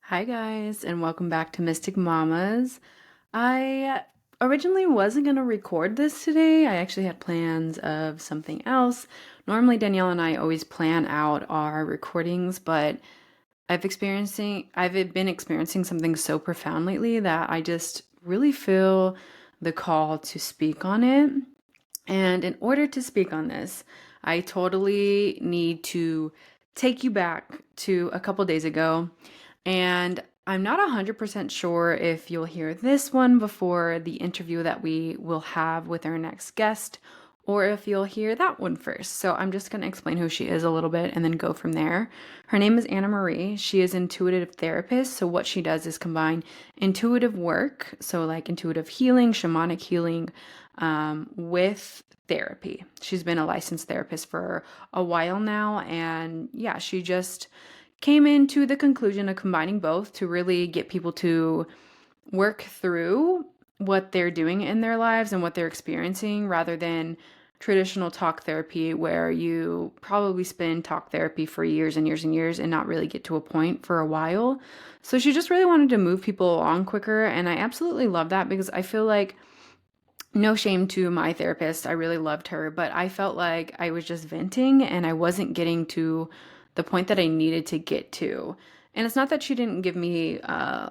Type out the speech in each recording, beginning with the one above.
Hi, guys, and welcome back to Mystic Mamas. I originally wasn't going to record this today. I actually had plans of something else. Normally, Danielle and I always plan out our recordings, but I've been experiencing something so profound lately that I just really feel the call to speak on it. And in order to speak on this, I totally need to take you back to a couple days ago. And I'm not 100% sure if you'll hear this one before the interview that we will have with our next guest, or if you'll hear that one first. So I'm just going to explain who she is a little bit and then go from there. Her name is Anna Marie. She is an intuitive therapist. So what she does is combine intuitive work, so like intuitive healing, shamanic healing, with therapy. She's been a licensed therapist for a while now. And yeah, she just came into the conclusion of combining both to really get people to work through what they're doing in their lives and what they're experiencing rather than traditional talk therapy where you probably spend talk therapy for years and years and years and not really get to a point for a while. So she just really wanted to move people along quicker, and I absolutely love that because I feel like, no shame to my therapist, I really loved her, but I felt like I was just venting and I wasn't getting to the point that I needed to get to. And it's not that she didn't give me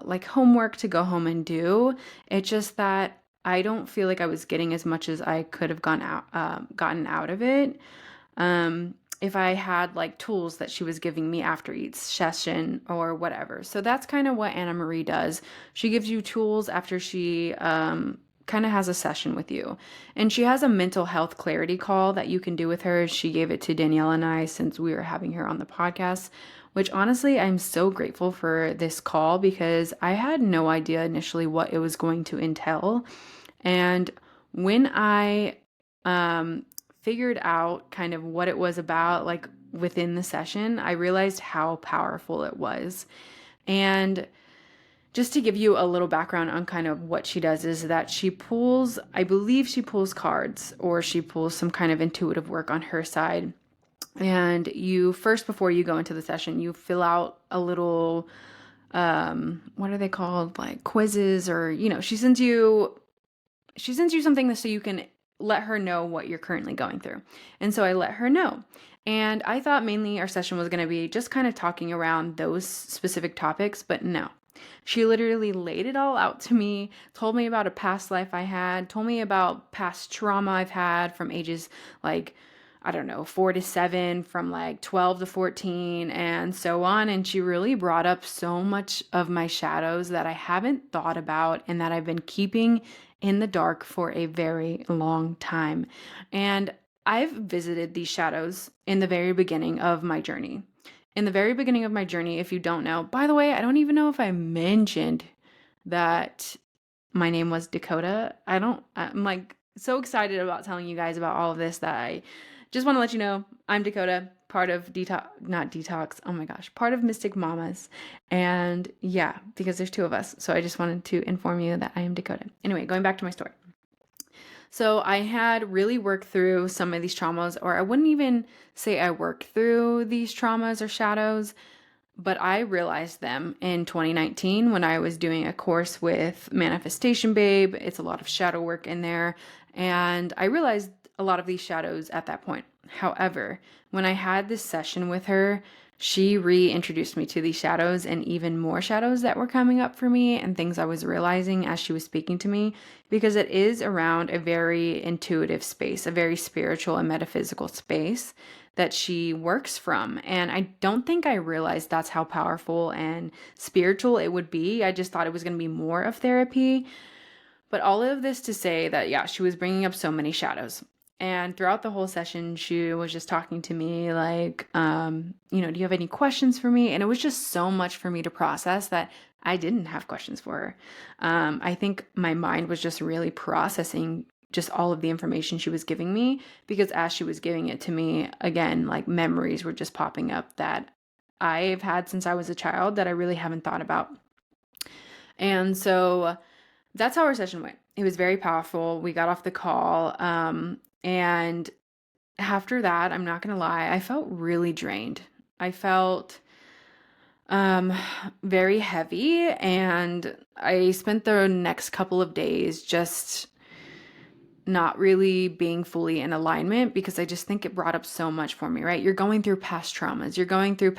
like homework to go home and do. It's just that I don't feel like I was getting as much as I could have gotten out of it. If I had like tools that she was giving me after each session or whatever. So that's kind of what Anna Marie does. She gives you tools after she kind of has a session with you. And she has a mental health clarity call that you can do with her. She gave it to Danielle and I since we were having her on the podcast, which honestly, I'm so grateful for this call because I had no idea initially what it was going to entail. And when I figured out kind of what it was about, like within the session, I realized how powerful it was. And just to give you a little background on kind of what she does is that I believe she pulls cards or she pulls some kind of intuitive work on her side. And you first, before you go into the session, you fill out a little, what are they called? Like quizzes, or, she sends you something so you can let her know what you're currently going through. And so I let her know. And I thought mainly our session was going to be just kind of talking around those specific topics, but no. She literally laid it all out to me, told me about a past life I had, told me about past trauma I've had from ages like, I don't know, 4 to 7, from like 12 to 14, and so on. And she really brought up so much of my shadows that I haven't thought about and that I've been keeping in the dark for a very long time. And I've visited these shadows in the very beginning of my journey. In the very beginning of my journey, if you don't know, by the way, I don't even know if I mentioned that my name was Dakota. I'm like so excited about telling you guys about all of this that I just want to let you know I'm Dakota, part of not Detox, oh my gosh, part of Mystic Mamas. And yeah, because there's two of us. So I just wanted to inform you that I am Dakota. Anyway, going back to my story. So I had really worked through some of these traumas, or I wouldn't even say I worked through these traumas or shadows, but I realized them in 2019 when I was doing a course with Manifestation Babe. It's a lot of shadow work in there. And I realized a lot of these shadows at that point. However, when I had this session with her, she reintroduced me to these shadows and even more shadows that were coming up for me and things I was realizing as she was speaking to me, because it is around a very intuitive space, a very spiritual and metaphysical space that she works from. And I don't think I realized that's how powerful and spiritual it would be. I just thought it was going to be more of therapy. But all of this to say that, yeah, she was bringing up so many shadows. And throughout the whole session, she was just talking to me like, do you have any questions for me? And it was just so much for me to process that I didn't have questions for her. I think my mind was just really processing just all of the information she was giving me, because as she was giving it to me, again, like memories were just popping up that I've had since I was a child that I really haven't thought about. And so that's how our session went. It was very powerful. We got off the call. And after that, I'm not going to lie, I felt really drained. I felt um, very heavy. And I spent the next couple of days just not really being fully in alignment because I just think it brought up so much for me, right? You're going through past traumas, you're going through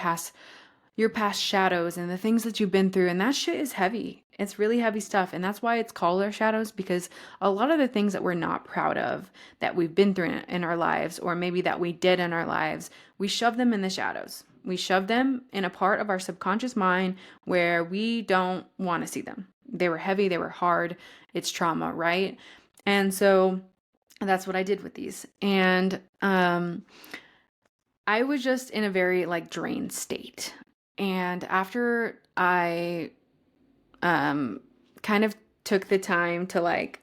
your past shadows and the things that you've been through, and that shit is heavy. It's really heavy stuff, and that's why it's called our shadows, because a lot of the things that we're not proud of that we've been through in our lives, or maybe that we did in our lives, we shove them in the shadows. We shove them in a part of our subconscious mind where we don't want to see them. They were heavy, they were hard, it's trauma, right? And so that's what I did with these. And I was just in a very like drained state. And after I kind of took the time to like,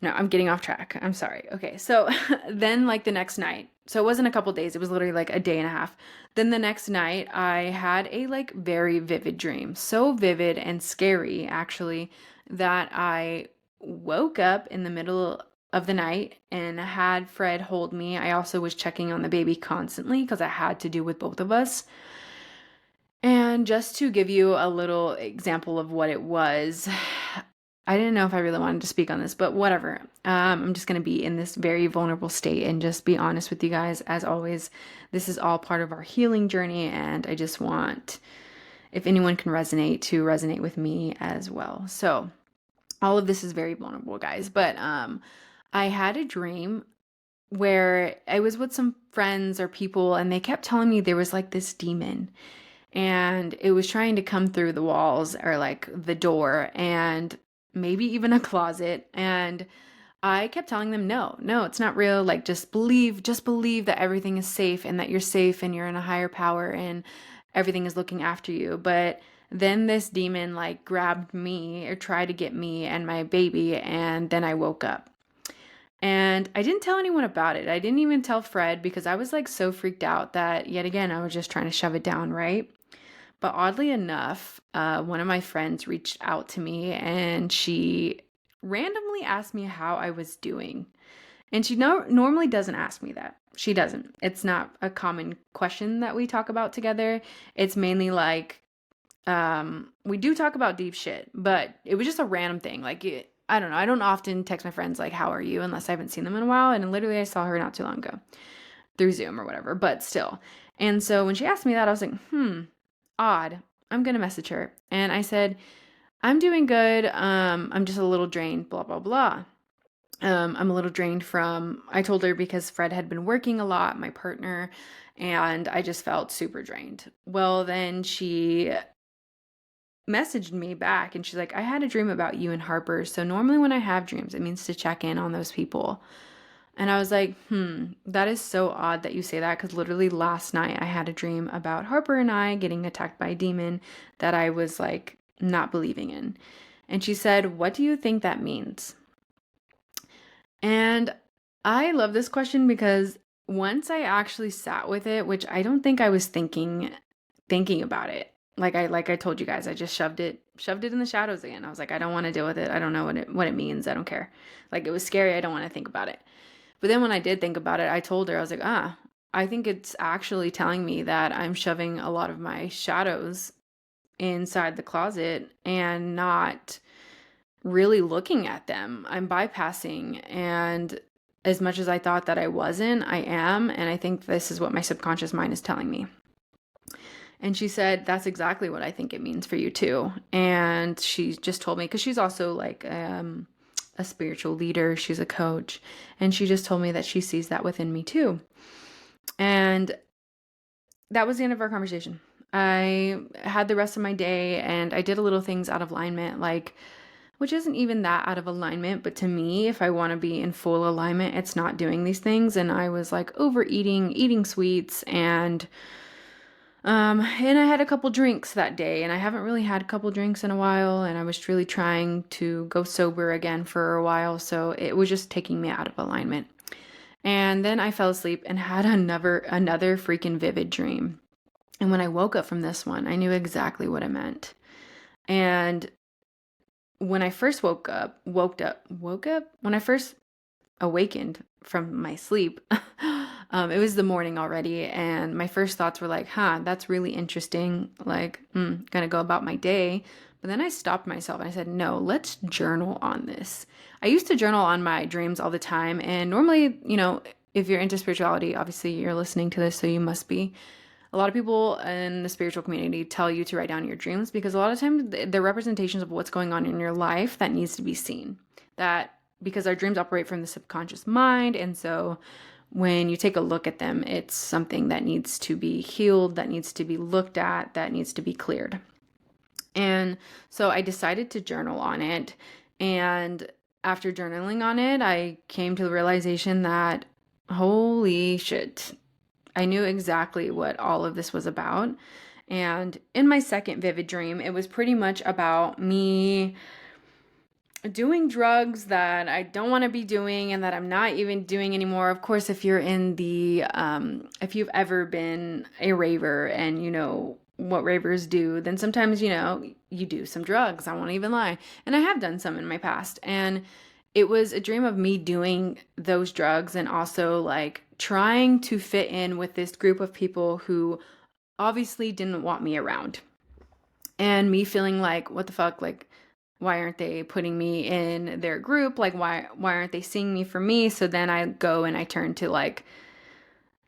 no, I'm getting off track. I'm sorry. Okay. So then like the next night, so it wasn't a couple days, it was literally like a day and a half. Then the next night I had a like very vivid dream. So vivid and scary actually that I woke up in the middle of the night and had Fred hold me. I also was checking on the baby constantly because I had to do with both of us. And just to give you a little example of what it was, I didn't know if I really wanted to speak on this, but whatever. I'm just going to be in this very vulnerable state and just be honest with you guys. As always, this is all part of our healing journey, and I just want, if anyone can resonate, to resonate with me as well. So, all of this is very vulnerable, guys. But I had a dream where I was with some friends or people, and they kept telling me there was like this demon and it was trying to come through the walls or like the door and maybe even a closet. And I kept telling them, no, no, it's not real. Like, just believe that everything is safe and that you're safe and you're in a higher power and everything is looking after you. But then this demon like grabbed me or tried to get me and my baby. And then I woke up. And I didn't tell anyone about it. I didn't even tell Fred because I was like so freaked out that yet again, I was just trying to shove it down, right? But oddly enough, one of my friends reached out to me and she randomly asked me how I was doing. And she normally doesn't ask me that. She doesn't. It's not a common question that we talk about together. It's mainly like, we do talk about deep shit, but it was just a random thing. Like, I don't know. I don't often text my friends, like, how are you? Unless I haven't seen them in a while. And literally, I saw her not too long ago through Zoom or whatever, but still. And so when she asked me that, I was like, odd. I'm going to message her. And I said, I'm doing good. I'm just a little drained, blah, blah, blah. I'm a little drained I told her because Fred had been working a lot, my partner, and I just felt super drained. Well, then she messaged me back and she's like, I had a dream about you and Harper. So normally when I have dreams, it means to check in on those people. And I was like, that is so odd that you say that because literally last night I had a dream about Harper and I getting attacked by a demon that I was like not believing in. And she said, what do you think that means? And I love this question because once I actually sat with it, which I don't think I was thinking about it. Like I told you guys, I just shoved it in the shadows again. I was like, I don't want to deal with it. I don't know what it means. I don't care. Like it was scary. I don't want to think about it. But then when I did think about it, I told her, I was like, I think it's actually telling me that I'm shoving a lot of my shadows inside the closet and not really looking at them. I'm bypassing. And as much as I thought that I wasn't, I am. And I think this is what my subconscious mind is telling me. And she said, that's exactly what I think it means for you too. And she just told me, because she's also like a spiritual leader, she's a coach. And she just told me that she sees that within me too. And that was the end of our conversation. I had the rest of my day and I did a little things out of alignment, like, which isn't even that out of alignment, but to me, if I want to be in full alignment, it's not doing these things. And I was like overeating, eating sweets, and I had a couple drinks that day, and I haven't really had a couple drinks in a while, and I was really trying to go sober again for a while, so it was just taking me out of alignment. And then I fell asleep and had another freaking vivid dream. And when I woke up from this one, I knew exactly what it meant. And when I first when I first awakened from my sleep, It was the morning already, and my first thoughts were like, huh, that's really interesting. Like, gonna go about my day. But then I stopped myself and I said, no, let's journal on this. I used to journal on my dreams all the time. And normally, if you're into spirituality, obviously you're listening to this, so you must be. A lot of people in the spiritual community tell you to write down your dreams because a lot of times they're representations of what's going on in your life that needs to be seen. That because our dreams operate from the subconscious mind, and so when you take a look at them, it's something that needs to be healed, that needs to be looked at, that needs to be cleared. And so I decided to journal on it. And after journaling on it, I came to the realization that, holy shit, I knew exactly what all of this was about. And in my second vivid dream, it was pretty much about me doing drugs that I don't want to be doing and that I'm not even doing anymore. Of course, if you're in if you've ever been a raver and you know what ravers do, then sometimes, you do some drugs. I won't even lie. And I have done some in my past. And it was a dream of me doing those drugs and also like trying to fit in with this group of people who obviously didn't want me around. And me feeling like, what the fuck, like, why aren't they putting me in their group? Like, why aren't they seeing me for me? So then I go and I turn to like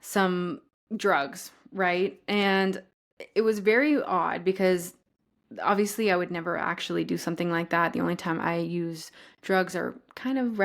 some drugs, right? And it was very odd because obviously I would never actually do something like that. The only time I use drugs are kind of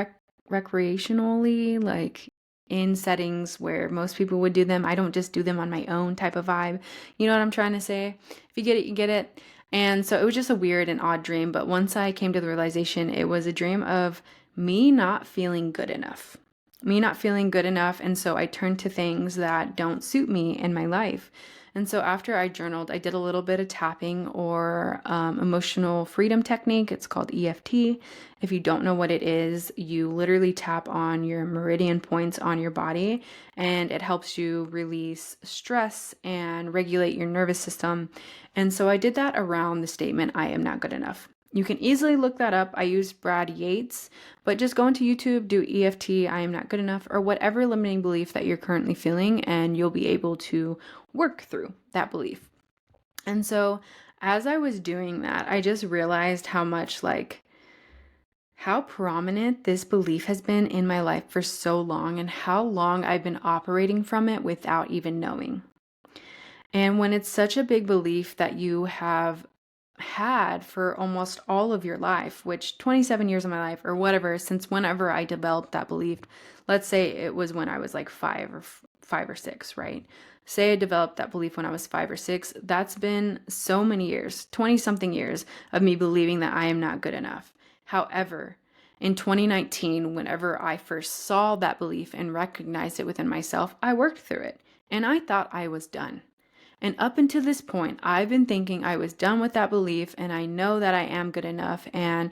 recreationally, like in settings where most people would do them. I don't just do them on my own type of vibe. You know what I'm trying to say? If you get it, you get it. And so it was just a weird and odd dream. But once I came to the realization, it was a dream of me not feeling good enough. Me not feeling good enough. And so I turned to things that don't suit me in my life. And so after I journaled, I did a little bit of tapping or emotional freedom technique. It's called EFT. If you don't know what it is, you literally tap on your meridian points on your body and it helps you release stress and regulate your nervous system. And so I did that around the statement, I am not good enough. You can easily look that up. I use Brad Yates, but just go into YouTube, do EFT, I am not good enough, or whatever limiting belief that you're currently feeling, and you'll be able to work through that belief. And so as I was doing that, I just realized how much how prominent this belief has been in my life for so long and how long I've been operating from it without even knowing. And when it's such a big belief that you have had for almost all of your life, which 27 years of my life or whatever, since whenever I developed that belief, let's say it was when I was like 5 or 6, right? Say I developed that belief when I was 5 or 6. That's been so many years, 20 something years of me believing that I am not good enough. However, in 2019, whenever I first saw that belief and recognized it within myself, I worked through it and I thought I was done. And up until this point, I've been thinking I was done with that belief and I know that I am good enough. And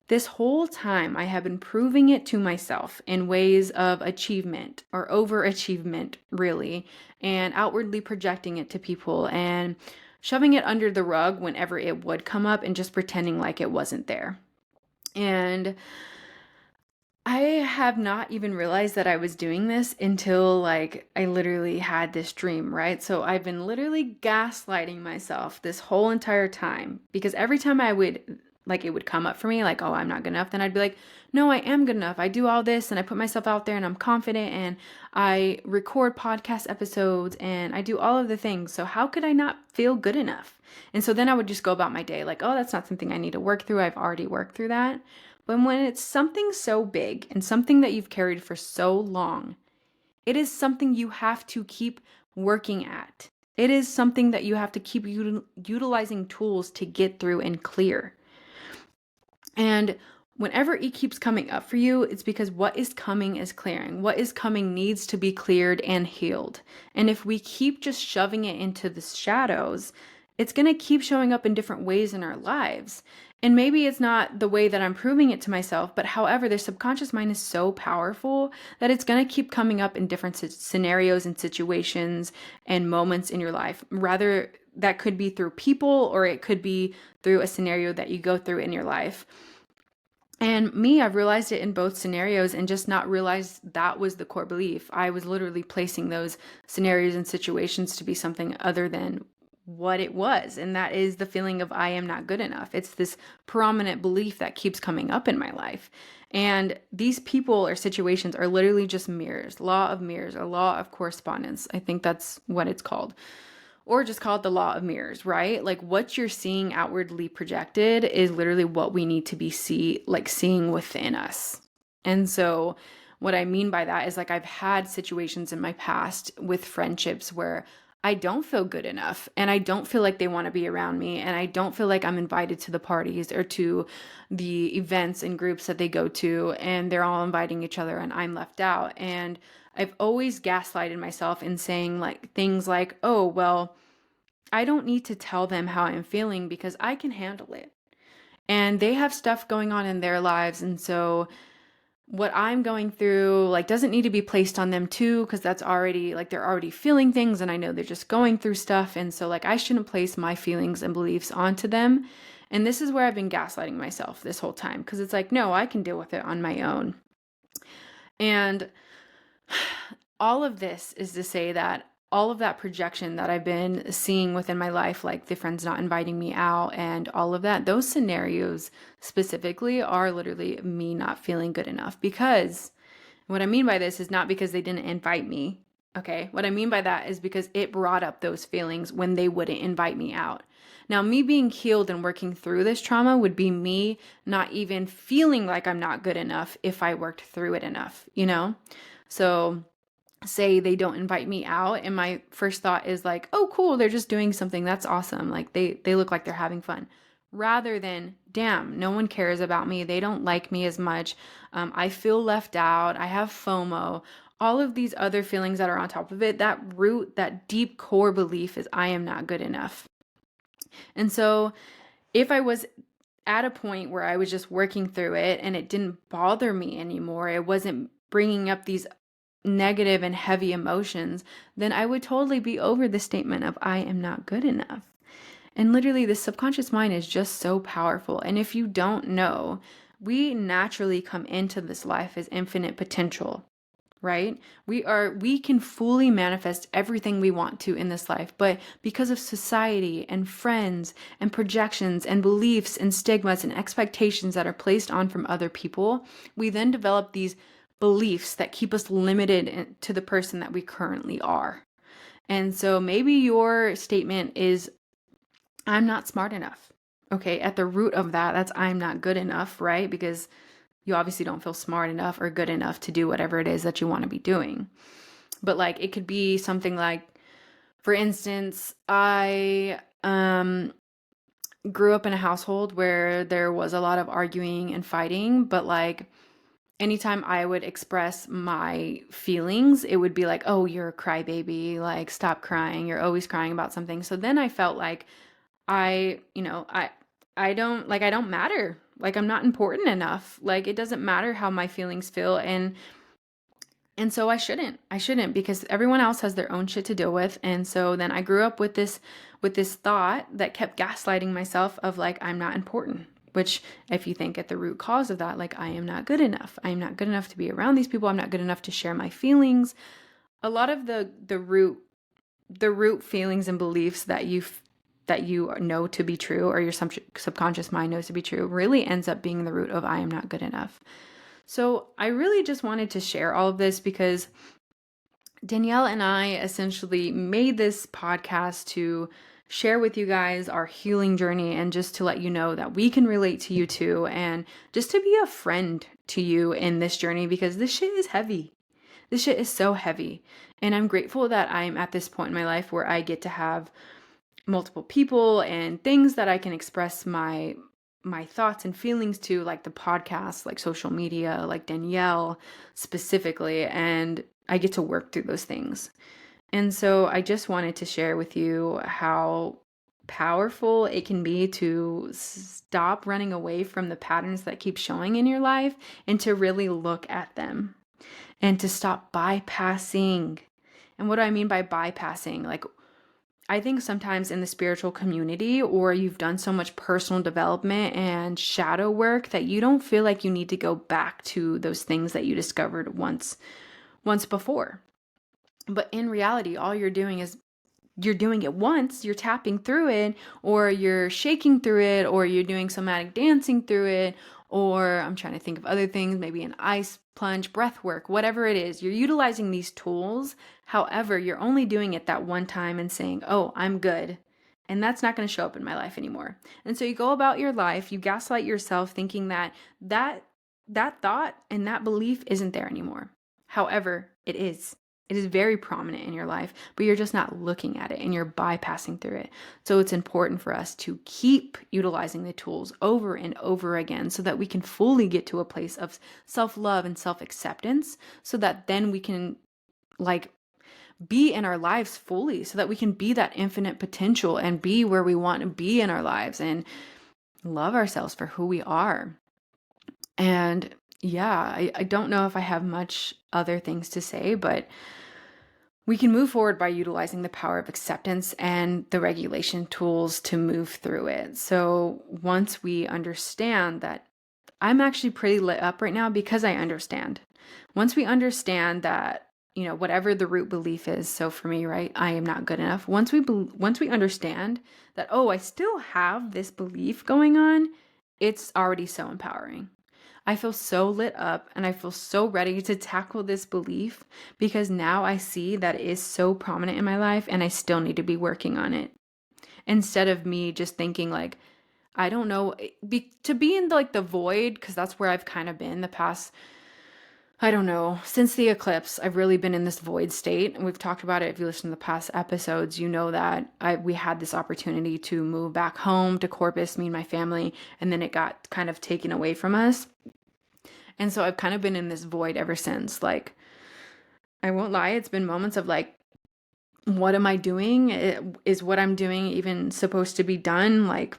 this whole time, I have been proving it to myself in ways of achievement or overachievement, really, and outwardly projecting it to people and shoving it under the rug whenever it would come up and just pretending like it wasn't there. And I have not even realized that I was doing this until like I literally had this dream, right? So I've been literally gaslighting myself this whole entire time because every time I would like it would come up for me like, oh, I'm not good enough, then I'd be like, no, I am good enough. I do all this and I put myself out there and I'm confident and I record podcast episodes and I do all of the things. So how could I not feel good enough? And so then I would just go about my day like, oh, that's not something I need to work through. I've already worked through that. But when it's something so big and something that you've carried for so long, it is something you have to keep working at. It is something that you have to keep utilizing tools to get through and clear. And whenever it keeps coming up for you, it's because what is coming is clearing. What is coming needs to be cleared and healed. And if we keep just shoving it into the shadows, it's going to keep showing up in different ways in our lives. And maybe it's not the way that I'm proving it to myself, but however, the subconscious mind is so powerful that it's going to keep coming up in different scenarios and situations and moments in your life. Rather, that could be through people or it could be through a scenario that you go through in your life. And me, I've realized it in both scenarios and just not realized that was the core belief. I was literally placing those scenarios and situations to be something other than what it was. And that is the feeling of I am not good enough. It's this prominent belief that keeps coming up in my life. And these people or situations are literally just mirrors, law of mirrors, or law of correspondence. I think that's what it's called, or just call it the law of mirrors, right? Like what you're seeing outwardly projected is literally what we need to be seeing within us. And so what I mean by that is like I've had situations in my past with friendships where I don't feel good enough and I don't feel like they want to be around me and I don't feel like I'm invited to the parties or to the events and groups that they go to, and they're all inviting each other and I'm left out. And I've always gaslighted myself in saying like things like, "Oh, well, I don't need to tell them how I'm feeling because I can handle it. And they have stuff going on in their lives, and so what I'm going through like doesn't need to be placed on them too, because that's already like they're already feeling things and I know they're just going through stuff, and so like I shouldn't place my feelings and beliefs onto them." And this is where I've been gaslighting myself this whole time, because it's like, no, I can deal with it on my own. And all of this is to say that all of that projection that I've been seeing within my life, like the friends not inviting me out and all of that, those scenarios specifically are literally me not feeling good enough. Because what I mean by this is not because they didn't invite me. Okay. What I mean by that is because it brought up those feelings when they wouldn't invite me out. Now, me being healed and working through this trauma would be me not even feeling like I'm not good enough if I worked through it enough, you know? So, say they don't invite me out and my first thought is like, "Oh, cool, they're just doing something. That's awesome. Like they look like they're having fun." Rather than, "Damn, no one cares about me. They don't like me as much. I feel left out. I have FOMO." All of these other feelings that are on top of it, that root, that deep core belief is I am not good enough. And so if I was at a point where I was just working through it and it didn't bother me anymore, it wasn't bringing up these negative and heavy emotions, then I would totally be over the statement of I am not good enough. And literally, the subconscious mind is just so powerful. And if you don't know, we naturally come into this life as infinite potential, right? We can fully manifest everything we want to in this life, but because of society and friends and projections and beliefs and stigmas and expectations that are placed on from other people, we then develop these beliefs that keep us limited to the person that we currently are. And so maybe your statement is I'm not smart enough. Okay, at the root of that, that's I'm not good enough, right? Because you obviously don't feel smart enough or good enough to do whatever it is that you want to be doing. But like it could be something like, for instance, I grew up in a household where there was a lot of arguing and fighting, but like anytime I would express my feelings, it would be like, "Oh, you're a crybaby, like stop crying. You're always crying about something." So then I felt like I, you know, I don't matter. Like I'm not important enough. Like it doesn't matter how my feelings feel, and so I shouldn't, because everyone else has their own shit to deal with. And so then I grew up with this thought that kept gaslighting myself of like I'm not important, which if you think at the root cause of that, like I am not good enough. I am not good enough to be around these people. I'm not good enough to share my feelings. A lot of the root feelings and beliefs that you know to be true, or your subconscious mind knows to be true, really ends up being the root of I am not good enough. So I really just wanted to share all of this because Danielle and I essentially made this podcast to share with you guys our healing journey and just to let you know that we can relate to you too, and just to be a friend to you in this journey, because this shit is heavy. This shit is so heavy. And I'm grateful that I'm at this point in my life where I get to have multiple people and things that I can express my thoughts and feelings to, like the podcast, like social media, like Danielle specifically, and I get to work through those things. And so I just wanted to share with you how powerful it can be to stop running away from the patterns that keep showing in your life and to really look at them and to stop bypassing. And what do I mean by bypassing? Like I think sometimes in the spiritual community, or you've done so much personal development and shadow work that you don't feel like you need to go back to those things that you discovered once before. But in reality, all you're doing is you're doing it once, you're tapping through it, or you're shaking through it, or you're doing somatic dancing through it, or I'm trying to think of other things, maybe an ice plunge, breath work, whatever it is. You're utilizing these tools. However, you're only doing it that one time and saying, oh, I'm good. And that's not going to show up in my life anymore. And so you go about your life, you gaslight yourself thinking that thought and that belief isn't there anymore. However, it is. It is very prominent in your life, but you're just not looking at it and you're bypassing through it. So it's important for us to keep utilizing the tools over and over again so that we can fully get to a place of self-love and self-acceptance, so that then we can like be in our lives fully, so that we can be that infinite potential and be where we want to be in our lives and love ourselves for who we are. And yeah, I don't know if I have much other things to say, but we can move forward by utilizing the power of acceptance and the regulation tools to move through it. So once we understand that I'm actually pretty lit up right now because I understand. Once we understand that, whatever the root belief is, so for me, right, I am not good enough. Once we understand that, oh, I still have this belief going on, it's already so empowering. I feel so lit up and I feel so ready to tackle this belief because now I see that it is so prominent in my life and I still need to be working on it. Instead of me just thinking like, I don't know, to be in the void, because that's where I've kind of been the past, I don't know, since the eclipse, I've really been in this void state. And we've talked about it. If you listen to the past episodes, you know that we had this opportunity to move back home to Corpus, me and my family, and then it got kind of taken away from us. And so I've kind of been in this void ever since. Like, I won't lie, it's been moments of like, what am I doing? Is what I'm doing even supposed to be done? Like,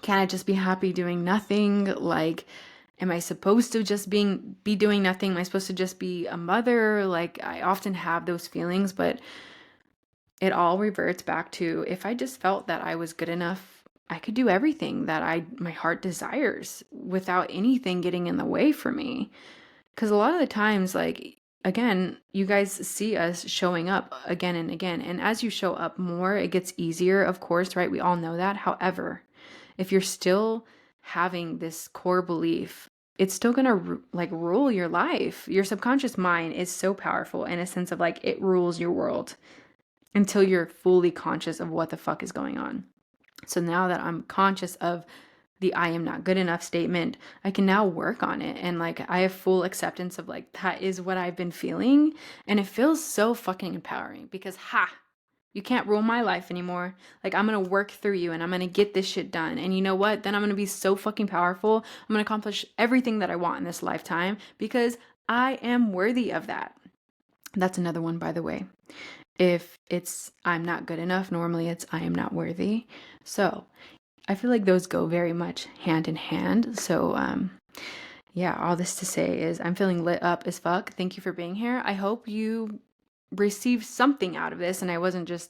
can I just be happy doing nothing? Like, am I supposed to just be doing nothing? Am I supposed to just be a mother? Like, I often have those feelings, but it all reverts back to if I just felt that I was good enough, I could do everything that my heart desires without anything getting in the way for me. Because a lot of the times, like, again, you guys see us showing up again and again. And as you show up more, it gets easier, of course, right? We all know that. However, if you're still having this core belief, it's still going to like rule your life. Your subconscious mind is so powerful in a sense of like it rules your world until you're fully conscious of what the fuck is going on. So now that I'm conscious of the I am not good enough statement, I can now work on it. And like, I have full acceptance of like, that is what I've been feeling. And it feels so fucking empowering because, you can't rule my life anymore. Like, I'm going to work through you and I'm going to get this shit done. And you know what? Then I'm going to be so fucking powerful. I'm going to accomplish everything that I want in this lifetime because I am worthy of that. That's another one, by the way. If it's I'm not good enough, normally it's I am not worthy. So I feel like those go very much hand in hand. So, yeah, all this to say is I'm feeling lit up as fuck. Thank you for being here. I hope you received something out of this and I wasn't just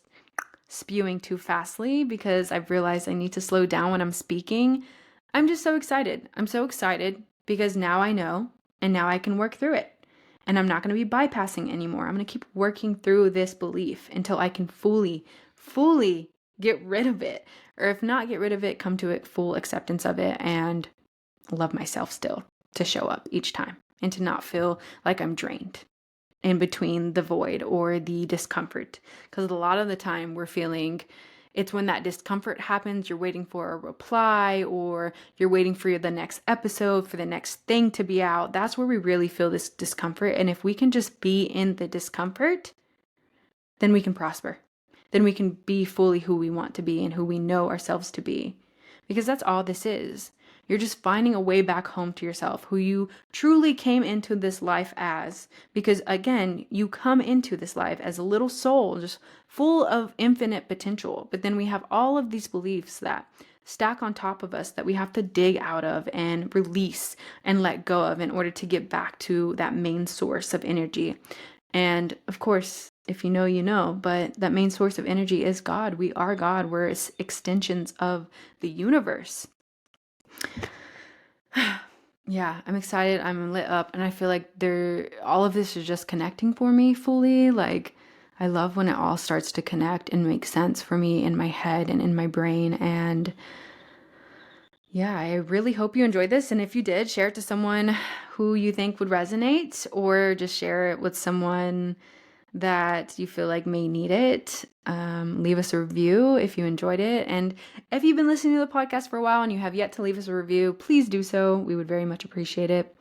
spewing too fastly because I've realized I need to slow down when I'm speaking. I'm just so excited. I'm so excited because now I know and now I can work through it. And I'm not going to be bypassing anymore. I'm going to keep working through this belief until I can fully get rid of it. Or if not get rid of it, come to it full acceptance of it and love myself still to show up each time and to not feel like I'm drained in between the void or the discomfort. Because a lot of the time we're feeling it's when that discomfort happens, you're waiting for a reply or you're waiting for the next episode, for the next thing to be out. That's where we really feel this discomfort. And if we can just be in the discomfort, then we can prosper. Then we can be fully who we want to be and who we know ourselves to be. Because that's all this is. You're just finding a way back home to yourself, who you truly came into this life as. Because again, you come into this life as a little soul, just full of infinite potential. But then we have all of these beliefs that stack on top of us that we have to dig out of and release and let go of in order to get back to that main source of energy. And of course, if you know, you know, but that main source of energy is God. We are God. We're extensions of the universe. Yeah, I'm excited. I'm lit up, and I feel like all of this is just connecting for me fully. Like, I love when it all starts to connect and make sense for me in my head and in my brain. And yeah, I really hope you enjoyed this. And if you did, share it to someone who you think would resonate, or just share it with someone that you feel like may need it. Leave us a review if you enjoyed it. And if you've been listening to the podcast for a while and you have yet to leave us a review, please do so. We would very much appreciate it.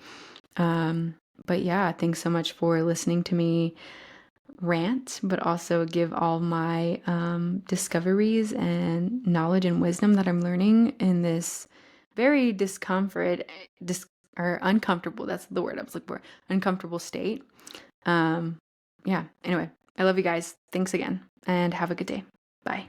But yeah, thanks so much for listening to me rant, but also give all my discoveries and knowledge and wisdom that I'm learning in this very or uncomfortable, that's the word I was looking for, uncomfortable state. Yeah, anyway, I love you guys. Thanks again, and have a good day. Bye.